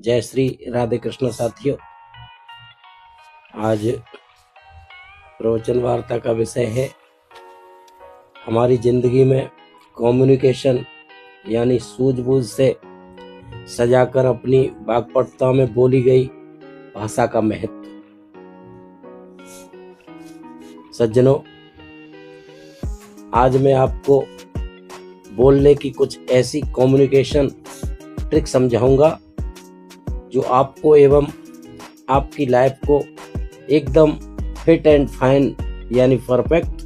जय श्री राधे कृष्ण साथियों। आज प्रवचन वार्ता का विषय है हमारी जिंदगी में कम्युनिकेशन यानी सूझबूझ से सजाकर अपनी वाक्पटुता में बोली गई भाषा का महत्व। सज्जनों, आज मैं आपको बोलने की कुछ ऐसी कम्युनिकेशन ट्रिक समझाऊंगा जो आपको एवं आपकी लाइफ को एकदम फिट एंड फाइन यानी परफेक्ट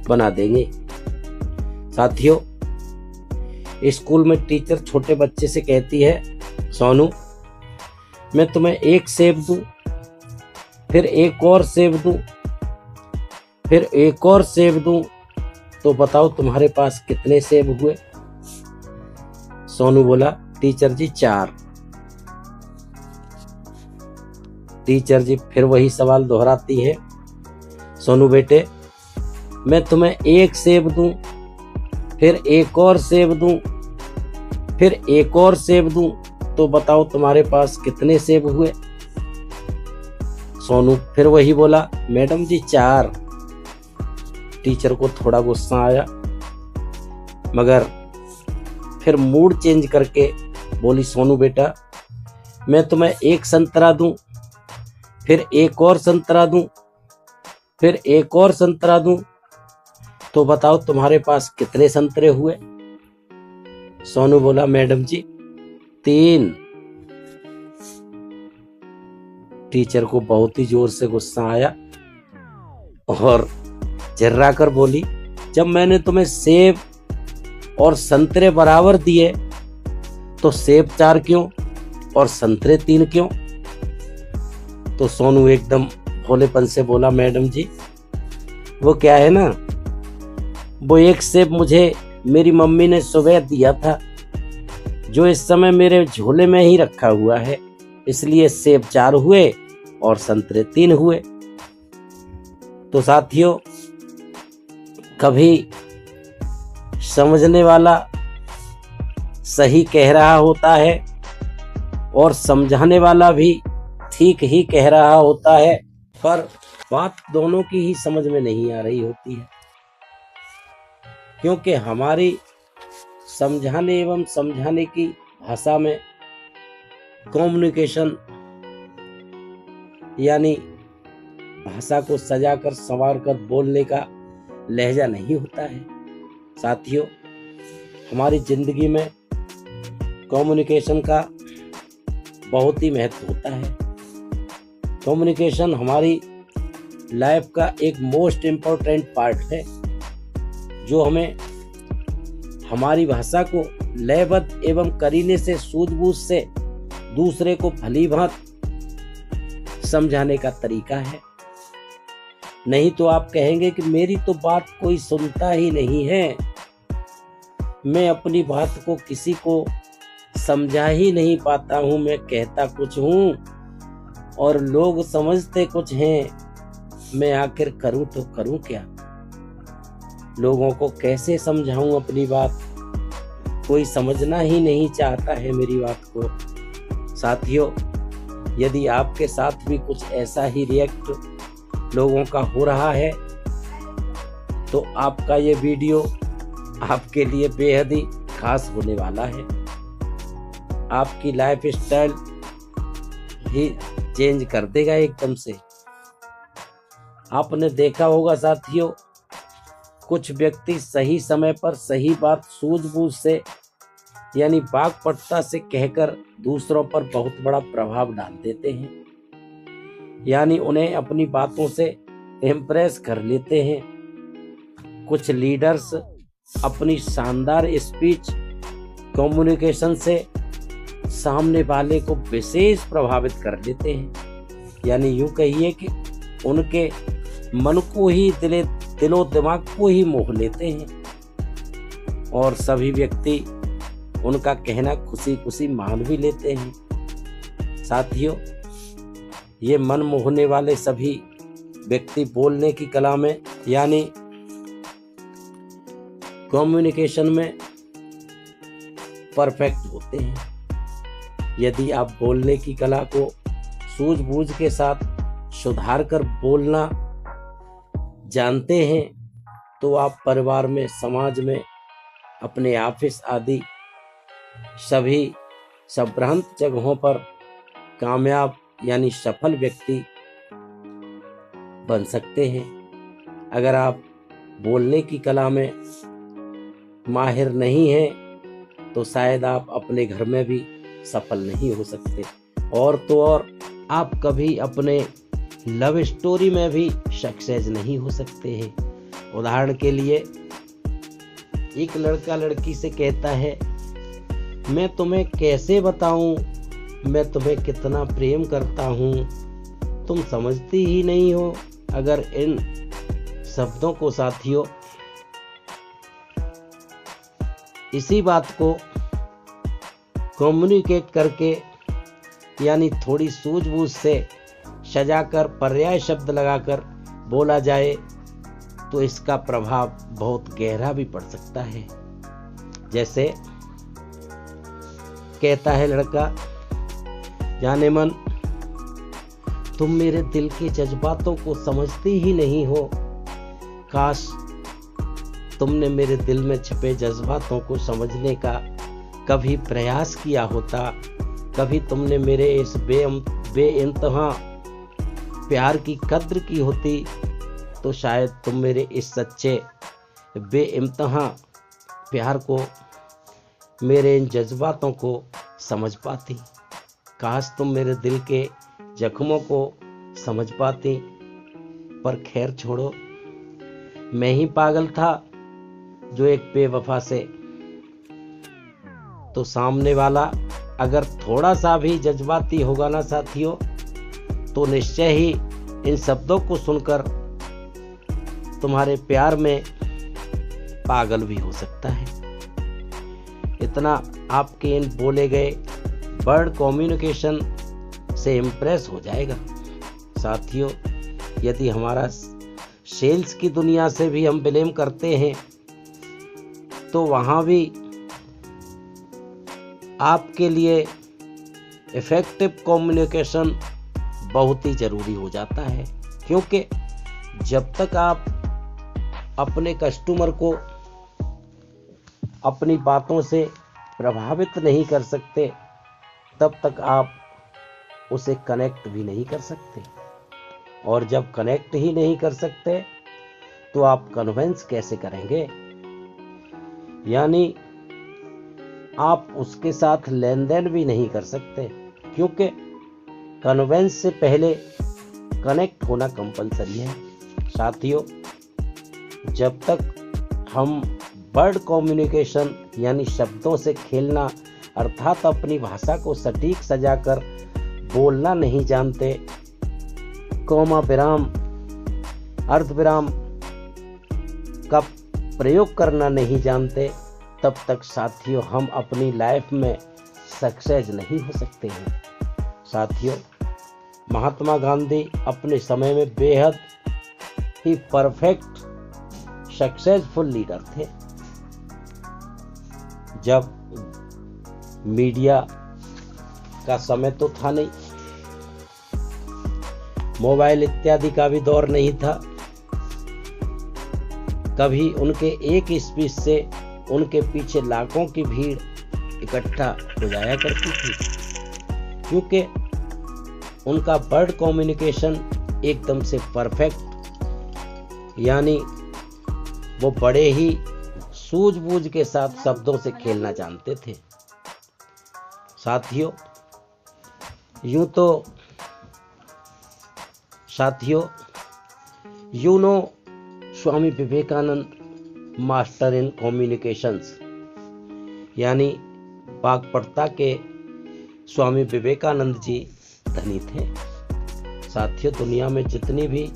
बना देंगे। साथियों, स्कूल में टीचर छोटे बच्चे से कहती है, सोनू मैं तुम्हें एक सेब दूं, फिर एक और सेब दूं, फिर एक और सेब दूं, तो बताओ तुम्हारे पास कितने सेब हुए? सोनू बोला, टीचर जी 4। टीचर जी फिर वही सवाल दोहराती है, सोनू बेटे मैं तुम्हें एक सेब दूं, फिर एक और सेब दूं, फिर एक और सेब दूं, तो बताओ तुम्हारे पास कितने सेब हुए? सोनू फिर वही बोला, मैडम जी 4। टीचर को थोड़ा गुस्सा आया, मगर फिर मूड चेंज करके बोली, सोनू बेटा मैं तुम्हें एक संतरा दूं, फिर एक और संतरा दूं, फिर एक और संतरा दूं, तो बताओ तुम्हारे पास कितने संतरे हुए? सोनू बोला, मैडम जी 3। टीचर को बहुत ही जोर से गुस्सा आया और चिर्रा कर बोली, जब मैंने तुम्हें सेब और संतरे बराबर दिए तो सेब 4 क्यों और संतरे 3 क्यों? तो सोनू एकदम भोलेपन से बोला, मैडम जी वो क्या है ना, वो एक सेब मुझे मेरी मम्मी ने सुबह दिया था जो इस समय मेरे झोले में ही रखा हुआ है, इसलिए सेब 4 हुए और संतरे 3 हुए। तो साथियों, कभी समझने वाला सही कह रहा होता है और समझाने वाला भी ठीक ही कह रहा होता है, पर बात दोनों की ही समझ में नहीं आ रही होती है, क्योंकि हमारी समझाने एवं समझाने की भाषा में कम्युनिकेशन यानी भाषा को सजाकर संवारकर बोलने का लहजा नहीं होता है। साथियों, हमारी जिंदगी में कम्युनिकेशन का बहुत ही महत्व होता है। कम्युनिकेशन हमारी लाइफ का एक मोस्ट इम्पोर्टेंट पार्ट है, जो हमें हमारी भाषा को लयबद्ध एवं करीने से सूझबूझ से दूसरे को भलीभांत समझाने का तरीका है। नहीं तो आप कहेंगे कि मेरी तो बात कोई सुनता ही नहीं है, मैं अपनी बात को किसी को समझा ही नहीं पाता हूँ, मैं कहता कुछ हूँ और लोग समझते कुछ हैं, मैं आखिर करूँ तो करूँ क्या? लोगों को कैसे समझाऊं अपनी बात? कोई समझना ही नहीं चाहता है मेरी बात को। साथियों, यदि आपके साथ भी कुछ ऐसा ही रिएक्ट लोगों का हो रहा है तो आपका ये वीडियो आपके लिए बेहद ही खास होने वाला है। आपकी लाइफ स्टाइल ही चेंज कर देगा एकदम से। आपने देखा होगा साथियों, कुछ व्यक्ति सही समय पर सही बात सूझबूझ से यानी वाक्पटुता से कहकर दूसरों पर बहुत बड़ा प्रभाव डाल देते हैं, यानी उन्हें अपनी बातों से इम्प्रेस कर लेते हैं। कुछ लीडर्स अपनी शानदार स्पीच कम्युनिकेशन से सामने वाले को विशेष प्रभावित कर लेते हैं, यानी यूं कहिए कि उनके मन को ही दिलो दिमाग को ही मोह लेते हैं और सभी व्यक्ति उनका कहना खुशी खुशी मान भी लेते हैं। साथियों, ये मन मोहने वाले सभी व्यक्ति बोलने की कला में यानी कम्युनिकेशन में परफेक्ट होते हैं। यदि आप बोलने की कला को सूझबूझ के साथ सुधार कर बोलना जानते हैं तो आप परिवार में, समाज में, अपने ऑफिस आदि सभी संभ्रांत जगहों पर कामयाब यानी सफल व्यक्ति बन सकते हैं। अगर आप बोलने की कला में माहिर नहीं हैं तो शायद आप अपने घर में भी सफल नहीं हो सकते, और तो और आप कभी अपने लव स्टोरी में भी सक्सेस नहीं हो सकते हैं। उदाहरण के लिए, एक लड़का लड़की से कहता है, मैं तुम्हें कैसे बताऊं मैं तुम्हें कितना प्रेम करता हूं, तुम समझती ही नहीं हो। अगर इन शब्दों को साथियों, इसी बात को कम्युनिकेट करके यानी थोड़ी सूझबूझ से सजाकर, पर्याय शब्द लगाकर बोला जाए तो इसका प्रभाव बहुत गहरा भी पड़ सकता है। जैसे कहता है लड़का, जाने मन तुम मेरे दिल के जज्बातों को समझती ही नहीं हो, काश तुमने मेरे दिल में छिपे जज्बातों को समझने का कभी प्रयास किया होता, कभी तुमने मेरे इस बेइंतहा प्यार की कद्र की होती तो शायद तुम मेरे इस सच्चे बेइंतहा प्यार को, मेरे इन जज्बातों को समझ पाती। काश तुम मेरे दिल के जख्मों को समझ पाती। पर खैर छोड़ो, मैं ही पागल था जो एक बेवफा से। तो सामने वाला अगर थोड़ा सा भी जज्बाती होगा ना साथियों, तो निश्चय ही इन शब्दों को सुनकर तुम्हारे प्यार में पागल भी हो सकता है। इतना आपके इन बोले गए वर्ड कम्युनिकेशन से इम्प्रेस हो जाएगा। साथियों, यदि हमारा सेल्स की दुनिया से भी हम ब्लेम करते हैं तो वहाँ भी आपके लिए इफेक्टिव कम्युनिकेशन बहुत ही ज़रूरी हो जाता है, क्योंकि जब तक आप अपने कस्टमर को अपनी बातों से प्रभावित नहीं कर सकते तब तक आप उसे कनेक्ट भी नहीं कर सकते, और जब कनेक्ट ही नहीं कर सकते तो आप कन्विंस कैसे करेंगे? यानी आप उसके साथ लेन देन भी नहीं कर सकते, क्योंकि कन्विंस से पहले कनेक्ट होना कंपलसरी है। साथियों, जब तक हम वर्ड कम्युनिकेशन यानी शब्दों से खेलना अर्थात अपनी भाषा को सटीक सजाकर बोलना नहीं जानते, कॉमा विराम, अर्ध विराम का प्रयोग करना नहीं जानते, तब तक साथियों हम अपनी लाइफ में सक्सेस नहीं हो सकते हैं। साथियों, महात्मा गांधी अपने समय में बेहद ही परफेक्ट सक्सेसफुल लीडर थे। जब मीडिया का समय तो था नहीं, मोबाइल इत्यादि का भी दौर नहीं था, कभी उनके एक स्पीच से उनके पीछे लाखों की भीड़ इकट्ठा हो जाया करती थी, क्योंकि उनका वर्ड कम्युनिकेशन एकदम से परफेक्ट, यानी वो बड़े ही सूझबूझ के साथ शब्दों से खेलना जानते थे। साथियों, you know Swami Vivekananda master in communications, यानी वाक्पटुता के स्वामी विवेकानंद जी धनी थे। साथियों, दुनिया में जितनी भी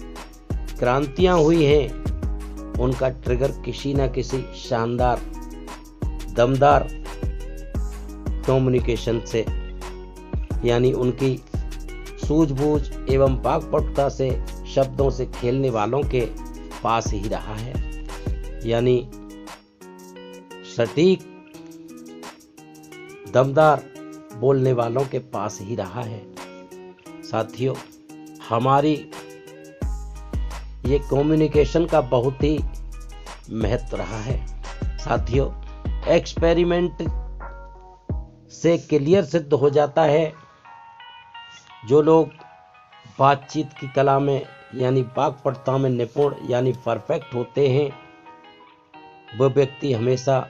क्रांतियां हुई हैं उनका ट्रिगर किसी न किसी शानदार दमदार कम्युनिकेशन से, यानी उनकी सूझबूझ एवं वाक्पटुता से शब्दों से खेलने वालों के पास ही रहा है। यानी सटीक, दमदार, बोलने वालों के पास ही रहा है। साथियों, हमारी ये कम्युनिकेशन का बहुत ही महत्व रहा है। साथियों, एक्सपेरिमेंट से क्लियर सिद्ध हो जाता है, जो लोग बातचीत की कला में यानी वाक्पटुता में निपुण यानी परफेक्ट होते हैं, वो व्यक्ति हमेशा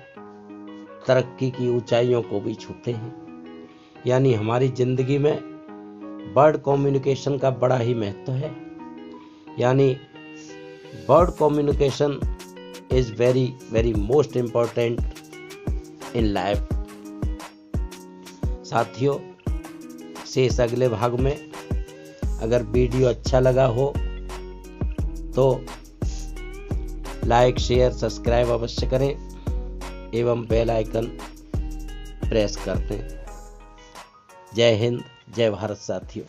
तरक्की की ऊंचाइयों को भी छूते हैं। यानी हमारी जिंदगी में वर्ड कम्युनिकेशन का बड़ा ही महत्व है। यानी word communication is very very most important in life. साथियों, शेष अगले भाग में। अगर वीडियो अच्छा लगा हो तो लाइक, शेयर, सब्सक्राइब अवश्य करें एवं बेल आइकन प्रेस कर दें। जय हिंद, जय भारत साथियों।